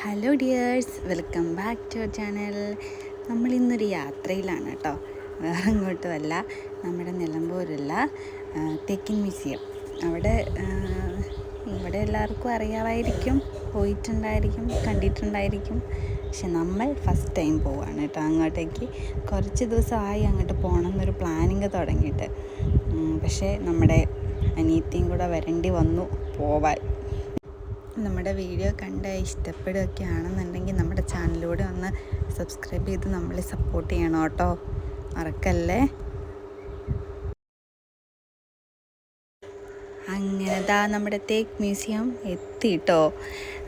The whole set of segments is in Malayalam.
Hello dears, welcome back to our channel. നമ്മളിന്നൊരു യാത്രയിലാണ് കേട്ടോ. വേറെ ഇങ്ങോട്ടുമല്ല, നമ്മുടെ നിലമ്പൂരുള്ള തെക്കിൻ മ്യൂസിയം. അവിടെ ഇവിടെ എല്ലാവർക്കും അറിയാമായിരിക്കും, പോയിട്ടുണ്ടായിരിക്കും, കണ്ടിട്ടുണ്ടായിരിക്കും. പക്ഷെ നമ്മൾ ഫസ്റ്റ് ടൈം പോവാണ് കേട്ടോ അങ്ങോട്ടേക്ക്. കുറച്ച് ദിവസമായി അങ്ങോട്ട് പോകണം എന്നൊരു പ്ലാനിങ് തുടങ്ങിയിട്ട്. പക്ഷേ നമ്മുടെ അനിയത്തിയും കൂടെ വരേണ്ടി വന്നു പോവാൻ. നമ്മുടെ വീഡിയോ കണ്ട് ഇഷ്ടപ്പെടുകയൊക്കെ ആണെന്നുണ്ടെങ്കിൽ നമ്മുടെ ചാനലിലൂടെ ഒന്ന് സബ്സ്ക്രൈബ് ചെയ്ത് നമ്മളെ സപ്പോർട്ട് ചെയ്യണം കേട്ടോ, മറക്കല്ലേ. അങ്ങനെ നമ്മുടെ തേക്ക് മ്യൂസിയം എത്തി കേട്ടോ.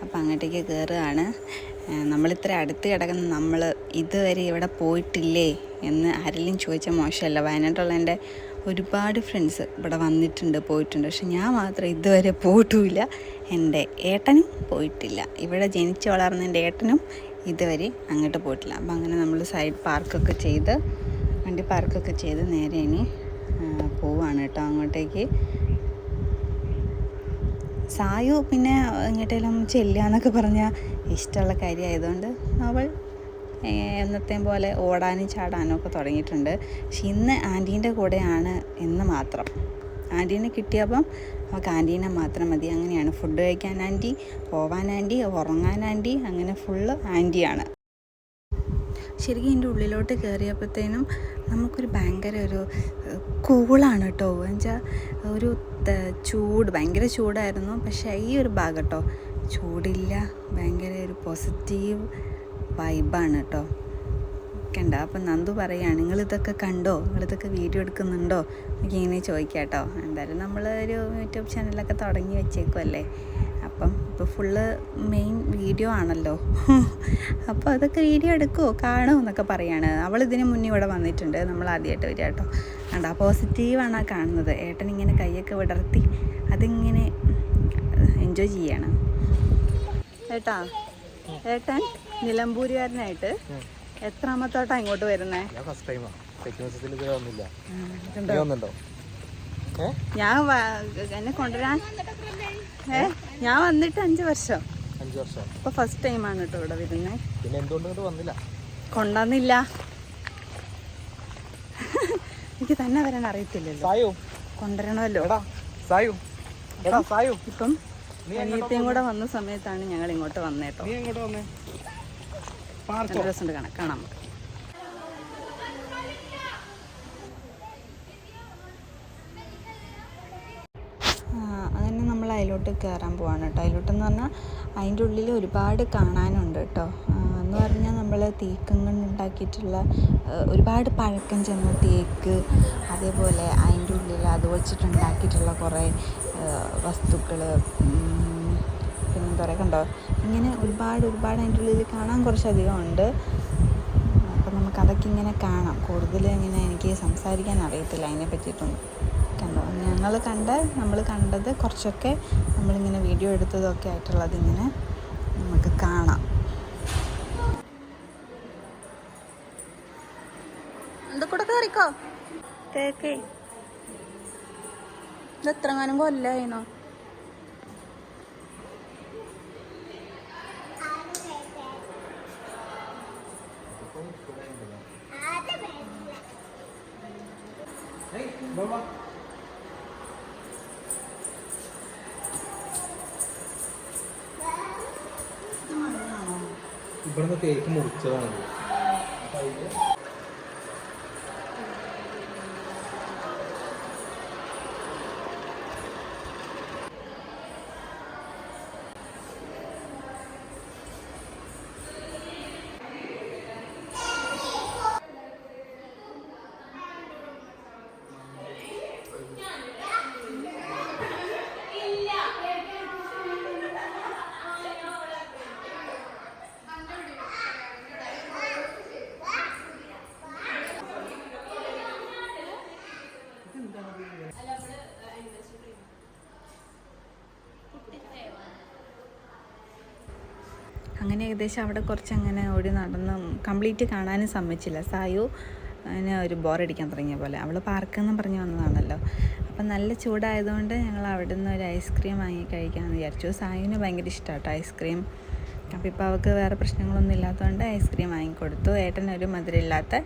അപ്പം അങ്ങോട്ടേക്ക് കയറുകയാണ്. നമ്മളിത്ര അടുത്ത് കിടക്കുന്ന നമ്മൾ ഇതുവരെ ഇവിടെ പോയിട്ടില്ലേ എന്ന് ആരെങ്കിലും ചോദിച്ചാൽ മോശമല്ല. വയനാട്ടിലുള്ള എൻ്റെ ഒരുപാട് ഫ്രണ്ട്സ് ഇവിടെ വന്നിട്ടുണ്ട്, പോയിട്ടുണ്ട്. പക്ഷെ ഞാൻ മാത്രം ഇതുവരെ പോയിട്ടുമില്ല. എൻ്റെ ഏട്ടനും പോയിട്ടില്ല. ഇവിടെ ജനിച്ച് വളർന്ന എൻ്റെ ഏട്ടനും ഇതുവരെ അങ്ങോട്ട് പോയിട്ടില്ല. അപ്പം അങ്ങനെ നമ്മൾ സൈഡ് പാർക്കൊക്കെ ചെയ്ത്, വണ്ടി പാർക്കൊക്കെ ചെയ്ത് നേരെ ഇനി പോവാണ് കേട്ടോ അങ്ങോട്ടേക്ക്. സായു പിന്നെ എങ്ങോട്ടെങ്കിലും ചെല്ലുക എന്നൊക്കെ പറഞ്ഞാൽ ഇഷ്ടമുള്ള കാര്യമായതുകൊണ്ട് അവൾ എന്നത്തെയും പോലെ ഓടാനും ചാടാനും ഒക്കെ തുടങ്ങിയിട്ടുണ്ട്. പക്ഷെ ഇന്ന് ആൻറ്റീൻ്റെ കൂടെയാണ് എന്ന് മാത്രം. ആൻറ്റീനെ കിട്ടിയപ്പം അവൾക്ക് ആൻറ്റീനെ മാത്രം മതി. അങ്ങനെയാണ് ഫുഡ് കഴിക്കാൻ ആൻറ്റി, പോവാൻ ആൻറ്റി, ഉറങ്ങാൻ ആൻറ്റി, അങ്ങനെ ഫുള്ള് ആൻറ്റിയാണ്. ശരിക്കും എൻ്റെ ഉള്ളിലോട്ട് കയറിയപ്പോഴത്തേനും നമുക്കൊരു ഭയങ്കര ഒരു കൂളാണ് കേട്ടോ. എന്നുവെച്ചാൽ ഒരു ചൂട്, ഭയങ്കര ചൂടായിരുന്നു. പക്ഷേ ഈ ഒരു ഭാഗം കേട്ടോ ചൂടില്ല, ഭയങ്കര ഒരു പോസിറ്റീവ് വൈബാണ് കേട്ടോ. കണ്ടോ? അപ്പം നന്ദു പറയുകയാണ്, നിങ്ങളിതൊക്കെ കണ്ടോ, നിങ്ങളിതൊക്കെ വീഡിയോ എടുക്കുന്നുണ്ടോ എനിക്ക് ഇങ്ങനെ ചോദിക്കാം കേട്ടോ. എന്തായാലും നമ്മൾ ഒരു യൂട്യൂബ് ചാനലൊക്കെ തുടങ്ങി വെച്ചേക്കുമല്ലേ. അപ്പം ഇപ്പോൾ ഫുള്ള് മെയിൻ വീഡിയോ ആണല്ലോ. അപ്പോൾ അതൊക്കെ വീഡിയോ എടുക്കുമോ, കാണുമോ എന്നൊക്കെ പറയുകയാണ്. അവളിതിന് മുന്നേ ഇവിടെ വന്നിട്ടുണ്ട്, നമ്മൾ ആദ്യമായിട്ട് വരിക കേട്ടോ. കണ്ടോ? പോസിറ്റീവാണ് ആ കാണുന്നത്. ഏട്ടൻ ഇങ്ങനെ കൈയൊക്കെ വിടർത്തി അതിങ്ങനെ എൻജോയ് ചെയ്യാണ്. ഏട്ടൻ നിലമ്പൂരുകാരനായിട്ട് എത്രാമത്തോട്ടാ ഇങ്ങോട്ട് വരുന്നേ? ഞാൻ എന്നെ കൊണ്ടുവരാൻ ഞാൻ വന്നിട്ട് 5 വർഷം. ഇപ്പൊ ഫസ്റ്റ് ടൈമാണ് കേട്ടോ ഇവിടെ വരുന്നേ. പിന്നെ എന്തുകൊണ്ട് വന്നില്ല? കൊണ്ടുവന്നില്ല. എനിക്ക് തന്നെ വരാൻ അറിയത്തില്ലല്ലോ, കൊണ്ടുവരണമല്ലോ. ഇപ്പം അനിയത്തിയും കൂടെ വന്ന സമയത്താണ് ഞങ്ങൾ ഇങ്ങോട്ട് വന്നേട്ടോ. രസമുണ്ട് കാണാം. അങ്ങനെ നമ്മൾ അതിലോട്ട് കയറാൻ പോവാണ് കേട്ടോ. അതിലോട്ടെന്ന് പറഞ്ഞാൽ അതിൻ്റെ ഉള്ളിൽ ഒരുപാട് കാണാനുണ്ട് കേട്ടോ. എന്ന് പറഞ്ഞാൽ നമ്മൾ തേക്കും കൊണ്ട് ഉണ്ടാക്കിയിട്ടുള്ള ഒരുപാട് പഴക്കം ചെന്ന തേക്ക്, അതേപോലെ അതിൻ്റെ ഉള്ളിൽ അത് വെച്ചിട്ടുണ്ടാക്കിയിട്ടുള്ള കുറേ വസ്തുക്കൾ, പിന്നെന്താ പറയുക, കണ്ടോ ഇങ്ങനെ ഒരുപാട് അതിൻ്റെ ഉള്ളിൽ കാണാൻ കുറച്ചധികം ഉണ്ട്. അപ്പം നമുക്കതൊക്കെ ഇങ്ങനെ കാണാം. കൂടുതൽ ഇങ്ങനെ എനിക്ക് സംസാരിക്കാൻ അറിയത്തില്ല അതിനെ പറ്റിയിട്ടൊന്നും. കണ്ടോ, നമ്മൾ കണ്ടത് കുറച്ചൊക്കെ നമ്മളിങ്ങനെ വീഡിയോ എടുത്തതൊക്കെ ആയിട്ടുള്ളത് ഇങ്ങനെ നമുക്ക് കാണാം. എന്തൊക്കെ കയറിക്കോ കേക്കേ. ഇത് എത്രങ്ങാനും കൊല്ലായിനോ? ഇവിടുന്ന് കേക്ക് മുറിച്ചതാണ്. അങ്ങനെ ഏകദേശം അവിടെ കുറച്ച് അങ്ങനെ ഓടി നടന്ന് കംപ്ലീറ്റ് കാണാനും സമ്മതിച്ചില്ല. സായു അതിന് ഒരു ബോറടിക്കാൻ തുടങ്ങിയ പോലെ. അവൾ പാർക്കെന്ന് പറഞ്ഞ് വന്നതാണല്ലോ. അപ്പം നല്ല ചൂടായതുകൊണ്ട് ഞങ്ങൾ അവിടെ നിന്ന് ഒരു ഐസ്ക്രീം വാങ്ങി കഴിക്കാമെന്ന് വിചാരിച്ചു. സായുവിന് ഭയങ്കര ഇഷ്ടമാണ് കേട്ടോ ഐസ്ക്രീം. അപ്പോൾ ഇപ്പോൾ അവൾക്ക് വേറെ പ്രശ്നങ്ങളൊന്നും ഇല്ലാത്തതുകൊണ്ട് ഐസ്ക്രീം വാങ്ങിക്കൊടുത്തു. ഏട്ടനൊരു മധുരമില്ലാത്ത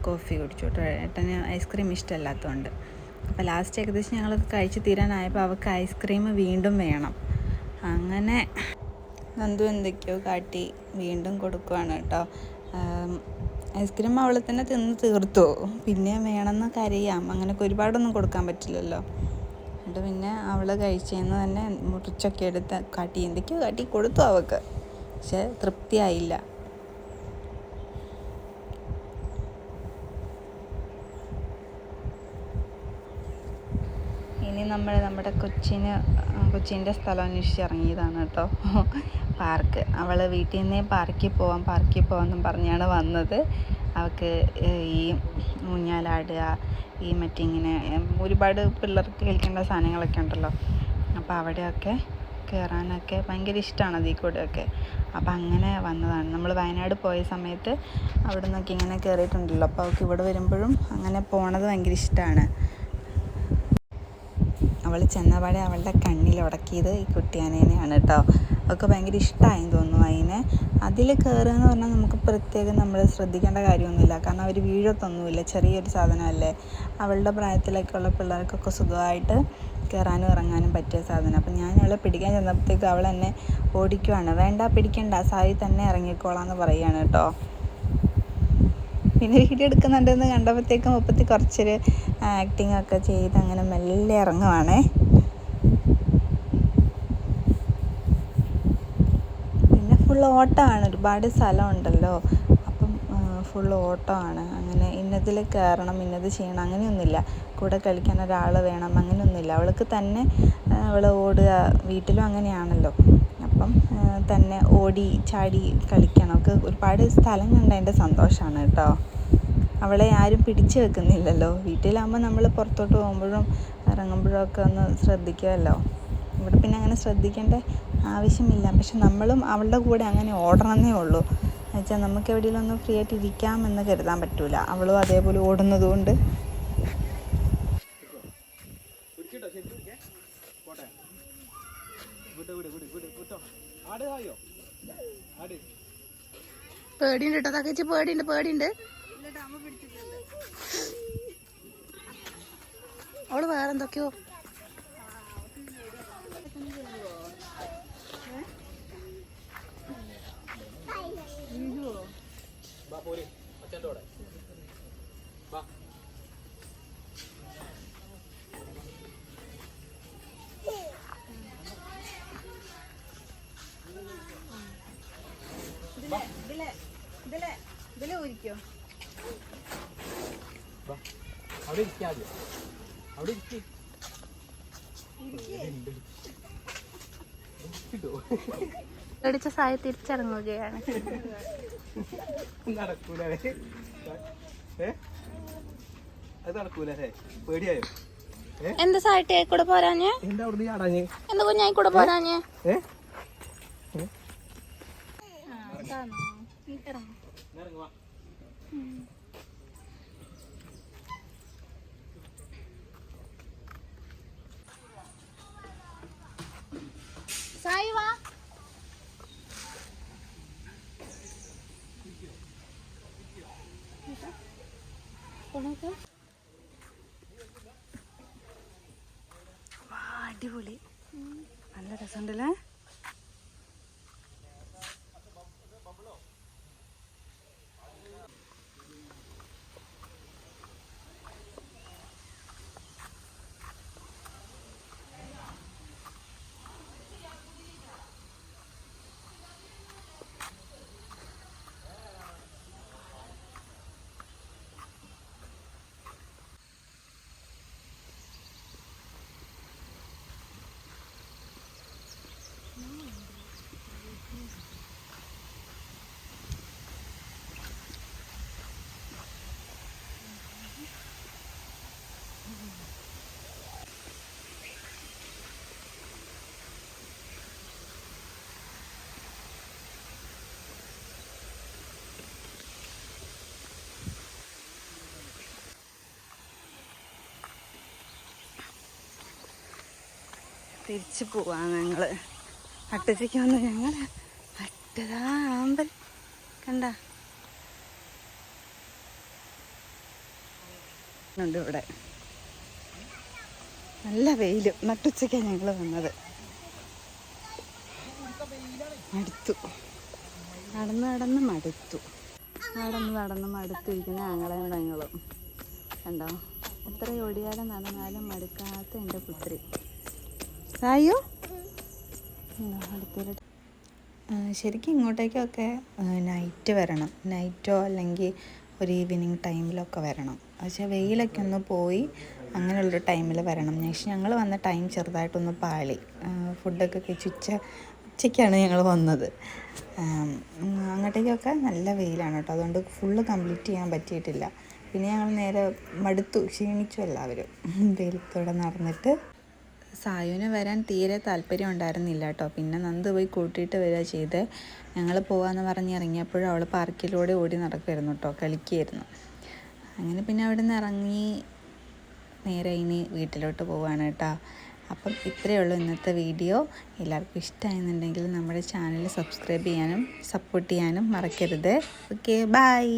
കോഫി കുടിച്ചു കേട്ടോ. ഏട്ടന് ഐസ്ക്രീം ഇഷ്ടമല്ലാത്തതുകൊണ്ട്. അപ്പോൾ ലാസ്റ്റ് ഏകദേശം ഞങ്ങളത് കഴിച്ച് തീരാനായപ്പോൾ അവൾക്ക് ഐസ്ക്രീം വീണ്ടും വേണം. അങ്ങനെ നന്ദു എന്തൊക്കെയോ കാട്ടി വീണ്ടും കൊടുക്കുവാണ് കേട്ടോ. ഐസ്ക്രീം അവൾ തന്നെ തിന്ന് തീർത്തു. പിന്നെ വേണമെന്ന് കരയാം. അങ്ങനെയൊക്കെ ഒരുപാടൊന്നും കൊടുക്കാൻ പറ്റില്ലല്ലോ. എന്നിട്ട് പിന്നെ അവൾ കഴിച്ചതെന്ന് തന്നെ മുറിച്ചൊക്കെ എടുത്ത് കാട്ടി എന്തൊക്കെയോ കാട്ടി കൊടുത്തു അവൾക്ക്. പക്ഷെ തൃപ്തിയായില്ല. ഇനി നമ്മൾ നമ്മുടെ കൊച്ചിൻ്റെ സ്ഥലം അന്വേഷിച്ച് ഇറങ്ങിയതാണ് കേട്ടോ. പാർക്ക്. അവൾ വീട്ടിൽ നിന്നേ പാർക്കിൽ പോകാമെന്നും പറഞ്ഞാണ് വന്നത്. അവൾക്ക് ഈ ഊഞ്ഞാലാടുക, ഈ മറ്റിങ്ങനെ ഒരുപാട് പിള്ളേർക്ക് കളിക്കേണ്ട സാധനങ്ങളൊക്കെ ഉണ്ടല്ലോ. അപ്പോൾ അവിടെയൊക്കെ കയറാനൊക്കെ ഭയങ്കര ഇഷ്ടമാണ് അതിൽ കൂടെയൊക്കെ. അപ്പോൾ അങ്ങനെ വന്നതാണ്. നമ്മൾ വയനാട് പോയ സമയത്ത് അവിടെ നിന്നൊക്കെ ഇങ്ങനെ കയറിയിട്ടുണ്ടല്ലോ. അപ്പോൾ അവൾക്ക് ഇവിടെ വരുമ്പോഴും അങ്ങനെ പോണത് ഭയങ്കര ഇഷ്ടമാണ്. അവൾ ചെന്നപാടെ അവളുടെ കണ്ണിൽ ഉടക്കിയത് ഈ കുട്ടിയാനേനെയാണ് കേട്ടോ. അവൾക്ക് ഭയങ്കര ഇഷ്ടമായെന്ന് തോന്നുന്നു അതിനെ. അതിൽ കയറുക എന്ന് പറഞ്ഞാൽ നമുക്ക് പ്രത്യേകം നമ്മൾ ശ്രദ്ധിക്കേണ്ട കാര്യമൊന്നുമില്ല. കാരണം അവർ വീഴത്തൊന്നുമില്ല. ചെറിയൊരു സാധനമല്ലേ. അവളുടെ പ്രായത്തിലൊക്കെ ഉള്ള പിള്ളേർക്കൊക്കെ സുഖമായിട്ട് കയറാനും ഇറങ്ങാനും പറ്റിയ സാധനം. അപ്പം ഞാൻ അവളെ പിടിക്കാൻ ചെന്നപ്പോഴത്തേക്കും അവൾ എന്നെ ഓടിക്കുവാണ്. വേണ്ട, പിടിക്കണ്ട, സായി തന്നെ ഇറങ്ങിക്കോളാന്ന് പറയുകയാണ് കേട്ടോ. പിന്നെ വീഡിയോ എടുക്കുന്നുണ്ടെന്ന് കണ്ടപ്പോഴത്തേക്കും മുപ്പത്തി കുറച്ചൊരു ആക്ടിങ് ഒക്കെ ചെയ്ത് അങ്ങനെ മെല്ലെ ഇറങ്ങുവാണേ. പിന്നെ ഫുൾ ഓട്ടമാണ്. ഒരുപാട് സ്ഥലമുണ്ടല്ലോ. അപ്പം ഫുൾ ഓട്ടമാണ്. അങ്ങനെ ഇന്നതിൽ കയറണം, ഇന്നത് ചെയ്യണം അങ്ങനെയൊന്നുമില്ല. കൂടെ കളിക്കാൻ ഒരാൾ വേണം അങ്ങനെയൊന്നുമില്ല. അവൾക്ക് തന്നെ അവൾ ഓടുക. വീട്ടിലും അങ്ങനെയാണല്ലോ. അപ്പം തന്നെ ഓടി ചാടി കളിക്കണം. അവൾക്ക് ഒരുപാട് സ്ഥലം കണ്ടതിൻ്റെ സന്തോഷമാണ് കേട്ടോ. അവളെ ആരും പിടിച്ചു വെക്കുന്നില്ലല്ലോ. വീട്ടിലാകുമ്പോൾ നമ്മൾ പുറത്തോട്ട് പോകുമ്പോഴും ഇറങ്ങുമ്പോഴും ഒക്കെ ഒന്ന് ശ്രദ്ധിക്കുമല്ലോ. ഇവിടെ പിന്നെ അങ്ങനെ ശ്രദ്ധിക്കേണ്ട ആവശ്യമില്ല. പക്ഷെ നമ്മളും അവളുടെ കൂടെ അങ്ങനെ ഓടണമെന്നേ ഉള്ളൂ. എന്നുവെച്ചാൽ നമുക്ക് എവിടെയെങ്കിലും ഒന്ന് ഫ്രീ ആയിട്ട് ഇരിക്കാമെന്ന് കരുതാൻ പറ്റില്ല. അവളും അതേപോലെ ഓടുന്നത് കൊണ്ട്. പേടിയുണ്ട് കേട്ടോ തകച്ച്, പേടിയുണ്ട്. അവള് വേറെന്തൊക്കെയോ ഇതിലെ ഊരിക്കോ. അവിടെ ഇരിക്കാതെ അവിടെ ഇരിക്കും. പേടിച്ച സായി തിരിച്ചിറങ്ങുകയാണ്. നടക്കൂലേ? അത് നടക്കൂലേ? പേടിയായോ? എന്താ സായിട്ടേ കൂടെ പോരാഞ്ഞ്? എന്താ അവിടെ ചാടാഞ്ഞ്? എന്താ കുഞ്ഞായി കൂടെ പോരാഞ്ഞ്? സായി വാ. അടിപൊളി, നല്ല രസമുണ്ടല്ലേ. തിരിച്ചു പോവാണ് ഞങ്ങൾ. അട്ടച്ചയ്ക്ക് വന്ന് ഞങ്ങൾ വെയിലിട്ടതാ ആമ്പൽ കണ്ട ഉണ്ട് ഇവിടെ. നല്ല വെയിലും. നട്ടുച്ചയ്ക്കാണ് ഞങ്ങൾ വന്നത്. മടുത്തു, നടന്ന് മടുത്തു. നടന്ന് മടുത്തിരിക്കുന്ന ആങ്ങളെയും പെങ്ങളും കണ്ടോ. എത്ര ഓടിയാലും നടന്നാലും മടുക്കാത്ത എൻ്റെ പുത്രി സായോ. അടുത്തൊരു ശരിക്കും ഇങ്ങോട്ടേക്കൊക്കെ നൈറ്റ് വരണം, നൈറ്റോ അല്ലെങ്കിൽ ഒരു ഈവനിങ് ടൈമിലൊക്കെ വരണം. പക്ഷേ വെയിലൊക്കെ ഒന്ന് പോയി അങ്ങനെയുള്ളൊരു ടൈമിൽ വരണം. പക്ഷേ ഞങ്ങൾ വന്ന ടൈം ചെറുതായിട്ടൊന്ന് പാളി. ഫുഡൊക്കെ കഴിച്ച് ഉച്ചയ്ക്കാണ് ഞങ്ങൾ വന്നത്. അങ്ങോട്ടേക്കൊക്കെ നല്ല വെയിലാണ് കേട്ടോ. അതുകൊണ്ട് ഫുള്ള് കംപ്ലീറ്റ് ചെയ്യാൻ പറ്റിയിട്ടില്ല. പിന്നെ ഞങ്ങൾ നേരെ മടുത്തു, ക്ഷീണിച്ചു എല്ലാവരും വെയിലത്തോടെ നടന്നിട്ട്. സായുവിന് വരാൻ തീരെ താല്പര്യം ഉണ്ടായിരുന്നില്ല കേട്ടോ. പിന്നെ നന്ദ് പോയി കൂട്ടിയിട്ട് വരിക ചെയ്ത്. ഞങ്ങൾ പോകാമെന്ന് പറഞ്ഞ് ഇറങ്ങിയപ്പോഴും അവൾ പാർക്കിലൂടെ ഓടി നടക്കുമായിരുന്നു കേട്ടോ, കളിക്കുകയായിരുന്നു. അങ്ങനെ പിന്നെ അവിടെ നിന്ന് ഇറങ്ങി നേരെ ഇനി വീട്ടിലോട്ട് പോവുകയാണ് കേട്ടോ. അപ്പം ഇത്രയേ ഉള്ളൂ ഇന്നത്തെ വീഡിയോ. എല്ലാവർക്കും ഇഷ്ടമായെന്നുണ്ടെങ്കിൽ നമ്മുടെ ചാനൽ സബ്സ്ക്രൈബ് ചെയ്യാനും സപ്പോർട്ട് ചെയ്യാനും മറക്കരുത്. Okay, by.